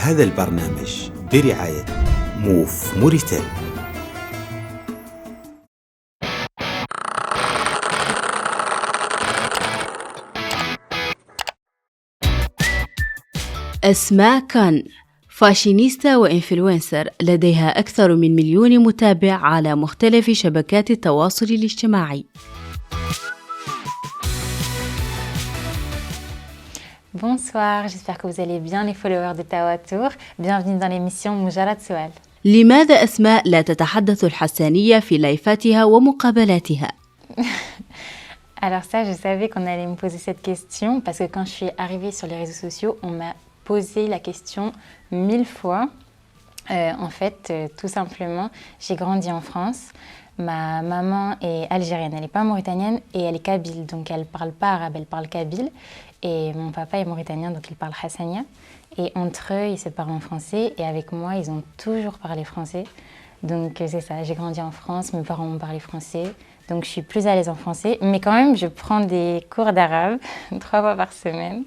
هذا البرنامج برعاية موف موريتال. أسماء كان فاشينيستا وإنفلونسر لديها أكثر من 1,000,000 متابع على مختلف شبكات التواصل الاجتماعي. Bonsoir, j'espère que vous allez bien les followers de Tawatour. Bienvenue dans l'émission Moujarat Soual. لماذا أسماء لا تتحدث الحسانية في لايفاتها ومقابلاتها؟ Alors ça, je savais qu'on allait me poser cette question parce que quand je suis arrivée sur les réseaux sociaux, on m'a posé la question 1000 fois. En fait, tout simplement, j'ai grandi en France. Ma maman est algérienne, elle n'est pas mauritanienne et elle est kabyle, donc elle ne parle pas arabe, elle parle kabyle. Et mon papa est mauritanien, donc il parle hassania. Et entre eux, ils se parlent en français. Et avec moi, ils ont toujours parlé français. Donc c'est ça, j'ai grandi en France, mes parents m'ont parlé français. Donc je suis plus à l'aise en français. Mais quand même, je prends des cours d'arabe 3 fois par semaine.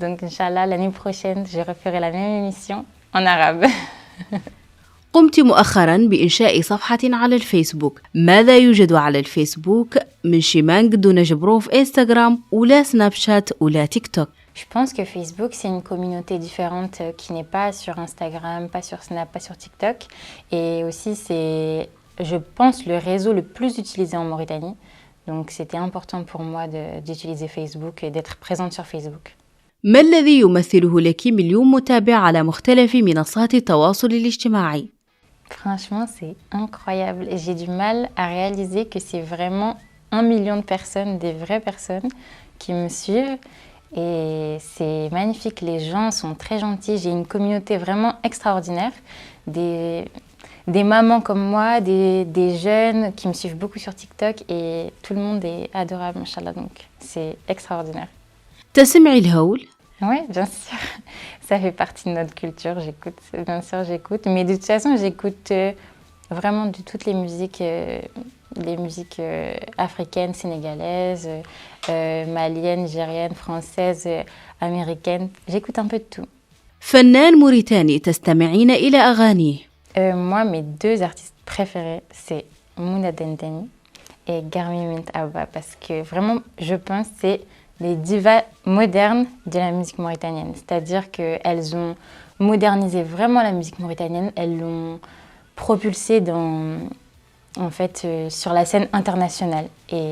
Donc Inch'Allah, l'année prochaine, je referai la même émission en arabe. قمت مؤخراً بإنشاء صفحة على الفيسبوك. ماذا يوجد على الفيسبوك من شيمانغ دون جبروف إنستغرام ولا سناب شات ولا تيك توك؟ Je pense que Facebook, c'est une communauté différente qui n'est pas sur Instagram, pas sur Snap, pas sur TikTok. Et aussi, c'est, je pense, le réseau le plus utilisé en Mauritanie. Donc, c'était important pour moi d'utiliser Facebook et d'être présente sur Facebook. ما الذي يمثله لك 1,000,000 متابع على مختلف منصات التواصل الاجتماعي؟ Franchement, c'est incroyable. Et j'ai du mal à réaliser que c'est vraiment 1 million de personnes, des vraies personnes qui me suivent. Et c'est magnifique, les gens sont très gentils. J'ai une communauté vraiment extraordinaire. Des mamans comme moi, des jeunes qui me suivent beaucoup sur TikTok. Et tout le monde est adorable, machallah. Donc c'est extraordinaire. تسمعي الهول؟ Oui, bien sûr. Ça fait partie de notre culture, j'écoute. Bien sûr, j'écoute. Mais de toute façon, j'écoute vraiment de toutes les musiques africaines, sénégalaises, maliennes, nigériennes, françaises, américaines. J'écoute un peu de tout. فنان موريتاني تستمعين إلى أغانيه؟ Moi, mes 2 artistes préférés, c'est Mouna Dendani et Garmi Mint Abba. Parce que vraiment, je pense que c'est les divas modernes de la musique mauritanienne. C'est-à-dire qu'elles ont modernisé vraiment la musique mauritanienne. Elles l'ont propulsée sur la scène internationale. Et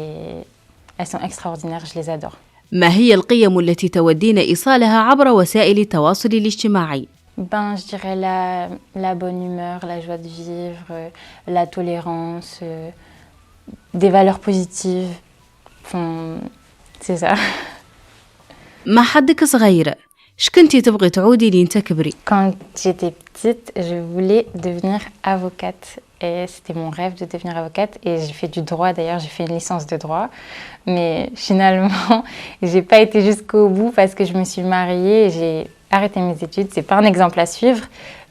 elles sont extraordinaires, je les adore. ما هي القيم التي تودين إيصالها عبر وسائل التواصل الاجتماعي؟ Je dirais la bonne humeur, la joie de vivre, la tolérance, des valeurs positives. Enfin, c'est ça. مع حدك صغيرة، شكنتي تبغي تعودي لين تكبري؟ Quand j'étais petite, je voulais devenir avocate. Et c'était mon rêve de devenir avocate. Et j'ai fait du droit, d'ailleurs, j'ai fait une licence de droit. Mais finalement, j'ai pas été jusqu'au bout parce que je me suis mariée et j'ai arrêté mes études. C'est pas un exemple à suivre.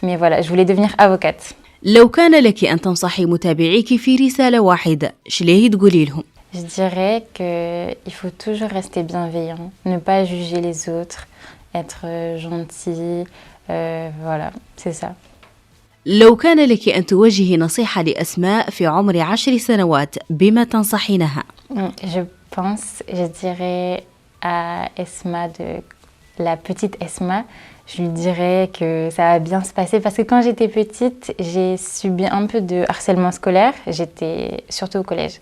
Mais voilà, je voulais devenir avocate. لو كان لك أن تنصحي متابعيك في رسالة واحدة، شليه تقولي لهم؟ Je dirais qu'il faut toujours rester bienveillant, ne pas juger les autres, être gentil, voilà, c'est ça. لو كان لك أن توجهي نصيحة لأسماء في عمر 10 سنوات، بما تنصحينها؟ Je dirais à Esma, la petite Esma, je lui dirais que ça va bien se passer parce que quand j'étais petite, j'ai subi un peu de harcèlement scolaire, j'étais surtout au collège.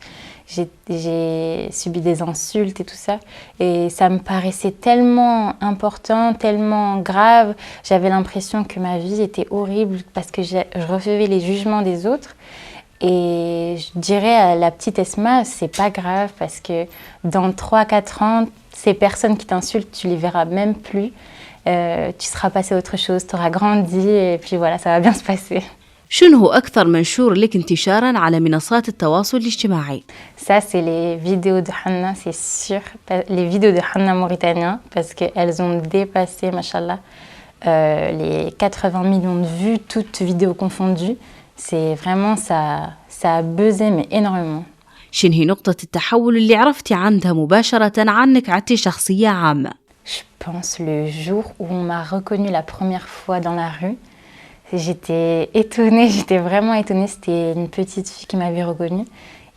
J'ai subi des insultes et tout ça. Et ça me paraissait tellement important, tellement grave. J'avais l'impression que ma vie était horrible parce que je recevais les jugements des autres. Et je dirais à la petite Esma, c'est pas grave parce que dans 3-4 ans, ces personnes qui t'insultent, tu les verras même plus. Tu seras passé à autre chose, tu auras grandi et puis voilà, ça va bien se passer. شنو هو أكثر منشور لك انتشاراً على منصات التواصل الاجتماعي؟ Ça, c'est les vidéos de Hanna, c'est sûr. Les vidéos de Hanna mauritaniens, parce qu'elles ont dépassé, machallah, les 80 millions de vues, toutes vidéos confondues. C'est vraiment, ça a buzzé, mais énormément. شن هي نقطة التحول اللي عرفتي عنها مباشرة عنك عدتي شخصية عامة؟ Je pense le jour où on m'a reconnue la première fois dans la rue. J'étais étonnée, j'étais vraiment étonnée. C'était une petite fille qui m'avait reconnue.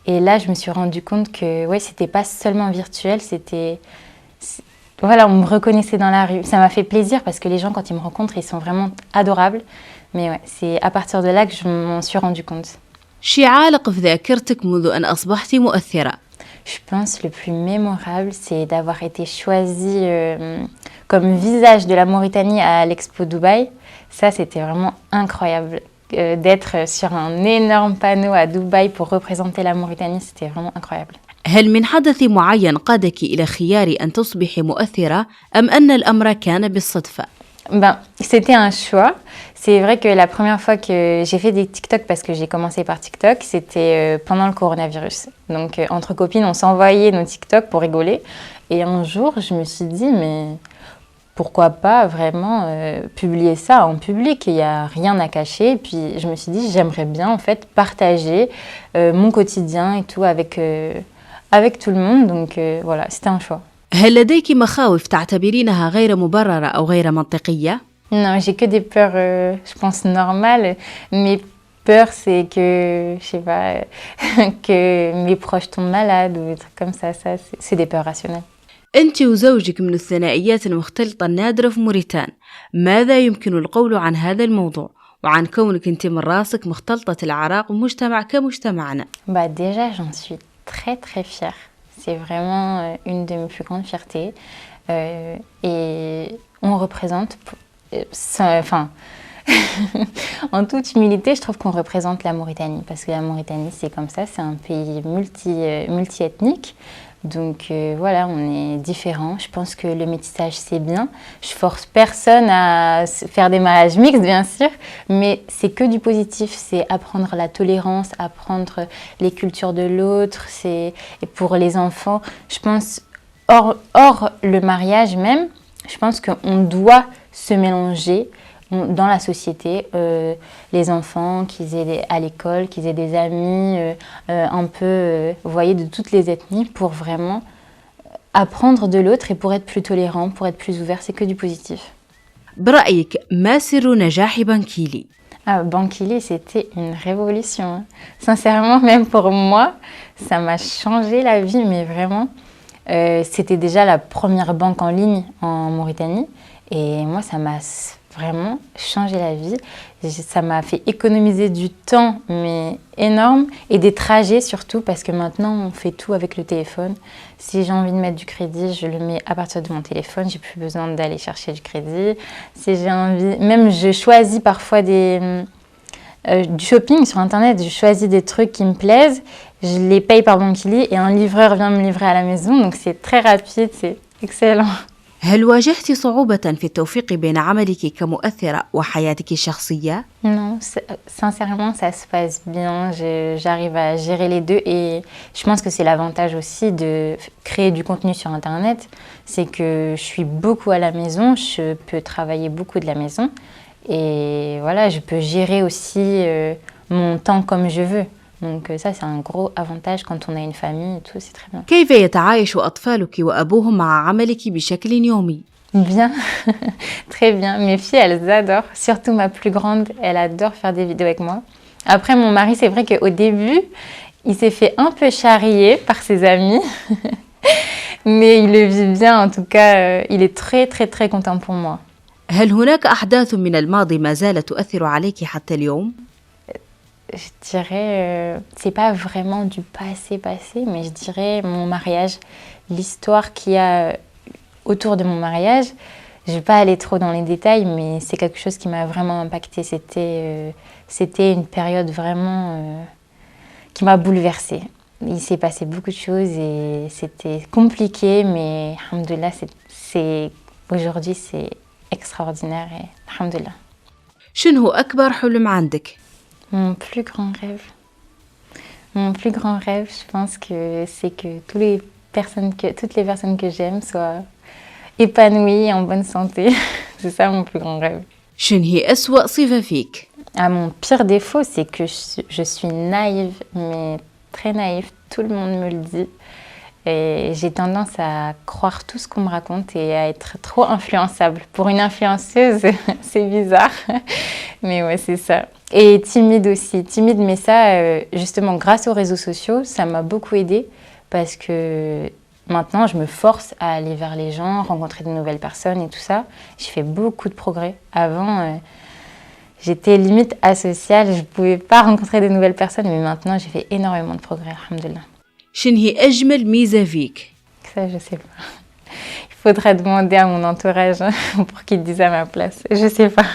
Et là, je me suis rendu compte que ouais, c'était pas seulement virtuel, voilà, on me reconnaissait dans la rue. Ça m'a fait plaisir parce que les gens, quand ils me rencontrent, ils sont vraiment adorables. Mais ouais, c'est à partir de là que je m'en suis rendu compte. شي عالق في ذاكرتك منذ أن أصبحتي مؤثرة؟ Je pense le plus mémorable, c'est d'avoir été choisie comme visage de la Mauritanie à l'Expo Dubaï. Ça, c'était vraiment incroyable. D'être sur un énorme panneau à Dubaï pour représenter la Mauritanie, c'était vraiment incroyable. هل من حدث معين قادك إلى خيار أن تصبحي مؤثرة أم أن الأمر كان بالصدفة؟ C'était un choix. C'est vrai que la première fois que j'ai fait des TikTok, parce que j'ai commencé par TikTok, c'était pendant le coronavirus. Donc, entre copines, on s'envoyait nos TikTok pour rigoler. Et un jour, je me suis dit, mais pourquoi pas vraiment publier ça en public? Il n'y a rien à cacher. Et puis, je me suis dit, j'aimerais bien, en fait, partager mon quotidien et tout avec tout le monde. Donc, voilà, c'était un choix. هل لديك مخاوف تعتبرينها غير مبررة أو غير منطقية؟ Non, j'ai que des peurs, je pense, normales. Mes peurs, c'est que, je sais pas, que mes proches tombent malades ou des trucs comme ça. Ça, c'est des peurs rationnelles. أنت وزوجك من الثنائيات المختلطة النادرة في موريتان. ماذا يمكن القول عن هذا الموضوع؟ وعن كونك أنت من راسك مختلطة الأعراق ومجتمع كمجتمعنا؟ Déjà, j'en suis très, très fière. C'est vraiment une de mes plus grandes fiertés. Et on représente, enfin, en toute humilité, je trouve qu'on représente la Mauritanie. Parce que la Mauritanie, c'est comme ça, c'est un pays multi-ethnique. Donc voilà, on est différents. Je pense que le métissage, c'est bien. Je force personne à faire des mariages mixtes, bien sûr. Mais c'est que du positif. C'est apprendre la tolérance, apprendre les cultures de l'autre. Et pour les enfants, je pense, hors le mariage même, je pense qu'on doit se mélanger dans la société, les enfants, qu'ils aient à l'école, qu'ils aient des amis, un peu, vous voyez, de toutes les ethnies, pour vraiment apprendre de l'autre et pour être plus tolérant, pour être plus ouvert, c'est que du positif. برأيك ما سر نجاح بانكيلي؟ Bankili, c'était une révolution. Sincèrement, même pour moi, ça m'a changé la vie, mais vraiment. C'était déjà la première banque en ligne en Mauritanie. Et moi, ça m'a vraiment changé la vie. Ça m'a fait économiser du temps, mais énorme, et des trajets surtout, parce que maintenant, on fait tout avec le téléphone. Si j'ai envie de mettre du crédit, je le mets à partir de mon téléphone. J'ai plus besoin d'aller chercher du crédit. Si j'ai envie, même je choisis parfois du shopping sur Internet. Je choisis des trucs qui me plaisent. Je les paye par Bankili et un livreur vient me livrer à la maison. Donc c'est très rapide, c'est excellent. هل واجهت صعوبة في التوفيق بين عملك كمؤثرة وحياتك الشخصية؟ Non, sincèrement, ça se passe bien. J'arrive à gérer les deux et je pense que c'est l'avantage aussi de créer du contenu sur Internet. C'est que je suis beaucoup à la maison, je peux travailler beaucoup de la maison et voilà, je peux gérer aussi mon temps comme je veux. Donc ça, c'est un gros avantage quand on a une famille et tout, c'est très bien. كيف يتعايش أطفالك وأبوهم مع عملك بشكل يومي؟ Bien, très bien. Mes filles, elles adorent. Surtout ma plus grande, elle adore faire des vidéos avec moi. Après, mon mari, c'est vrai qu'au début, il s'est fait un peu charrier par ses amis. Mais il le vit bien, en tout cas, il est très, très, très content pour moi. هل هناك أحداث من الماضي ما زالت تؤثر عليك حتى اليوم؟ Je dirais, c'est pas vraiment du passé, mais je dirais mon mariage, l'histoire qu'il y a autour de mon mariage. Je vais pas aller trop dans les détails, mais c'est quelque chose qui m'a vraiment impactée. C'était une période vraiment qui m'a bouleversée. Il s'est passé beaucoup de choses et c'était compliqué, mais alhamdoulilah, aujourd'hui c'est extraordinaire et alhamdoulilah. شنو هو أكبر حلم عندك؟ Mon plus grand rêve, je pense que c'est que toutes les personnes que j'aime soient épanouies et en bonne santé. C'est ça mon plus grand rêve. شنو هي أسوأ صفة فيك؟ Ah, mon pire défaut, c'est que je suis naïve, mais très naïve. Tout le monde me le dit. Et j'ai tendance à croire tout ce qu'on me raconte et à être trop influençable. Pour une influenceuse, c'est bizarre. Mais ouais, c'est ça. Et timide aussi. Timide, mais ça, justement, grâce aux réseaux sociaux, ça m'a beaucoup aidée parce que maintenant, je me force à aller vers les gens, rencontrer de nouvelles personnes et tout ça. J'ai fait beaucoup de progrès. Avant, j'étais limite asociale, je ne pouvais pas rencontrer de nouvelles personnes, mais maintenant, j'ai fait énormément de progrès, alhamdoulilah. شنو هي أجمل ميزة فيك؟ Ça, je sais pas. Il faudrait demander à mon entourage pour qu'ils disent à ma place. Je sais pas.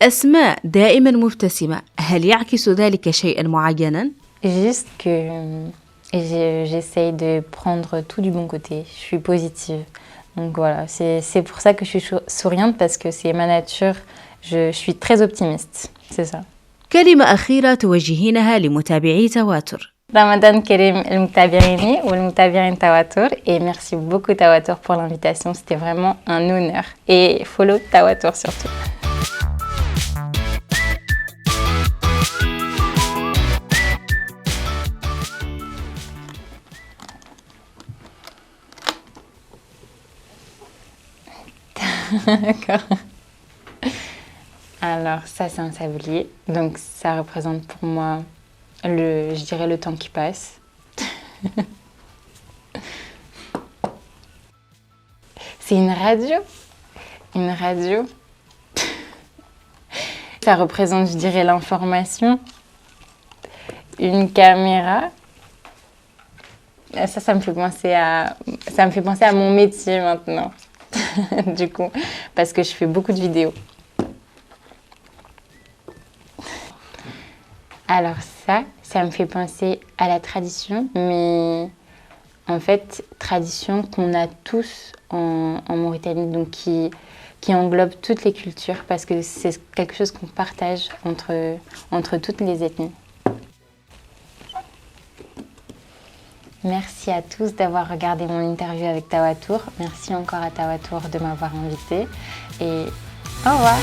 أسماء دائما مبتسمة، هل يعكس ذلك شيئا معينا؟ Juste que j'essaye de prendre tout du bon côté. Je suis positive. Donc voilà, c'est pour ça que je suis souriante parce que c'est ma nature. Je suis très optimiste. C'est ça. كلمة أخيرة توجهينها لمتابعي تواتر. Ramadan Karim المتابعيني والمتابعين تواتر et merci beaucoup Tawatur pour l'invitation, c'était vraiment un honneur et follow Tawatur surtout. D'accord. Alors ça c'est un sablier, donc ça représente pour moi je dirais le temps qui passe. C'est une radio. Une radio. Ça représente, je dirais, l'information. Une caméra. Ça me fait penser à mon métier maintenant. Du coup, parce que je fais beaucoup de vidéos. Alors ça me fait penser à la tradition, mais en fait, tradition qu'on a tous en Mauritanie, donc qui englobe toutes les cultures, parce que c'est quelque chose qu'on partage entre toutes les ethnies. Merci à tous d'avoir regardé mon interview avec Tawatur. Merci encore à Tawatur de m'avoir invitée. Et au revoir.